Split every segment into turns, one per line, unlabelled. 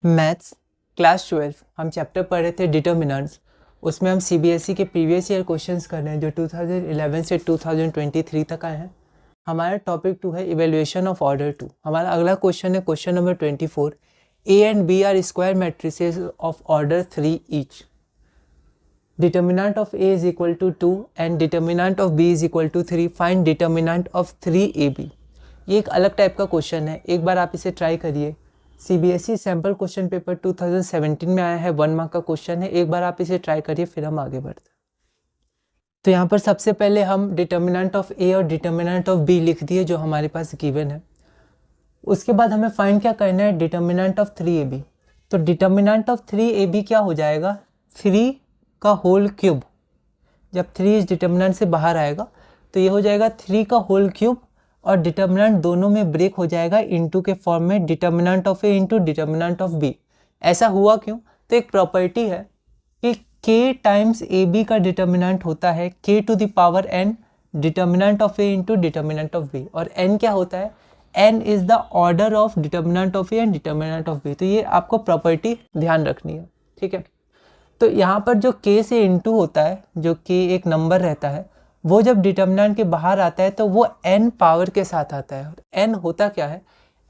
Maths class 12 हम chapter पढ़ रहे थे डिटर्मिनेंट्स। उसमें हम सीबीएसई के प्रीवियस ईयर क्वेश्चंस कर रहे हैं जो 2011 से 2023 तक आए हैं। हमारा टॉपिक 2 है इवेल्युएशन ऑफ ऑर्डर 2। हमारा अगला क्वेश्चन है question number 24। A and B are square matrices of order 3 each. Determinant of A is equal to 2 and determinant of B is equal to 3। Find determinant of 3ab। ये एक अलग type का question है, एक बार आप इसे try करिए। CBSE sample question paper 2017 में आया है, 1 मार्क का क्वेश्चन है। एक बार आप इसे ट्राई करिए, फिर हम आगे बढ़ते हैं। तो यहाँ पर सबसे पहले हम डिटर्मिनेंट ऑफ ए और डिटर्मिनेंट ऑफ बी लिख दिए जो हमारे पास गिवन है। उसके बाद हमें फाइंड क्या करना है, डिटर्मिनेंट ऑफ 3ab। तो डिटर्मिनेंट ऑफ 3ab क्या हो जाएगा, 3 का होल क्यूब। जब 3 इस डिटर्मिनेंट से बाहर आएगा तो ये हो जाएगा 3 का होल क्यूब, और डिटर्मिनेंट दोनों में ब्रेक हो जाएगा इनटू के फॉर्म में, determinant of A into determinant of B. ऐसा हुआ क्यों, तो एक प्रॉपर्टी है कि k टाइम्स ए बी का डिटर्मिनेंट होता है k to the power n determinant of A into determinant of B, और n क्या होता है, n is the order of determinant of A and determinant of B. तो ये आपको प्रॉपर्टी ध्यान रखनी है, ठीक है। तो यहाँ पर जो k से इनटू होता है, जो k एक नंबर रहता है, वो जब डिटर्मिनेंट के बाहर आता है तो वो n पावर के साथ आता है। और n होता क्या है,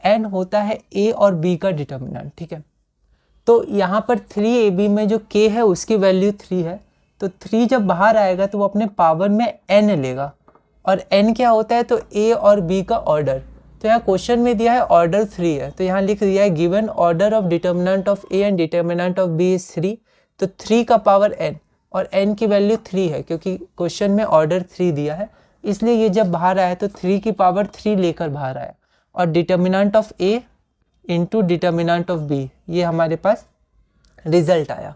n होता है a और b का डिटर्मिनेंट, ठीक है। तो यहाँ पर 3ab में जो k है उसकी वैल्यू 3 है, तो 3 जब बाहर आएगा तो वो अपने पावर में n लेगा, और n क्या होता है, तो a और b का ऑर्डर। तो यहाँ क्वेश्चन में दिया है ऑर्डर 3 है, तो यहाँ लिख दिया है given order of determinant of a and determinant of b is 3। तो 3 का पावर n, और n की वैल्यू 3 है क्योंकि क्वेश्चन में ऑर्डर 3 दिया है, इसलिए ये जब बाहर आया तो 3 की पावर 3 लेकर बाहर आया। और determinant of a into determinant of b, ये हमारे पास रिजल्ट आया।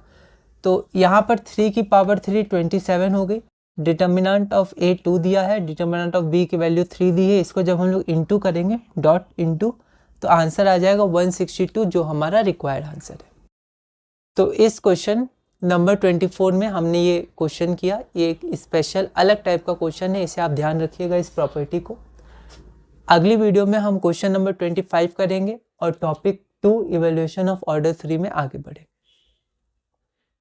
तो यहाँ पर 3 की पावर 3 27 हो गई। डिटर्मिनेंट ऑफ a 2 दिया है, डिटर्मिनेंट ऑफ b की वैल्यू 3 दी है। इसको जब हम लोग इंटू करेंगे, डॉट इंटू, तो आंसर आ जाएगा 162, जो हमारा रिक्वायर्ड आंसर है। तो इस क्वेश्चन नंबर 24 में हमने ये क्वेश्चन किया। ये एक स्पेशल अलग टाइप का क्वेश्चन है, इसे आप ध्यान रखिएगा, इस प्रॉपर्टी को। अगली वीडियो में हम क्वेश्चन नंबर 25 करेंगे और टॉपिक 2 इवैल्यूएशन ऑफ ऑर्डर 3 में आगे बढ़ेंगे।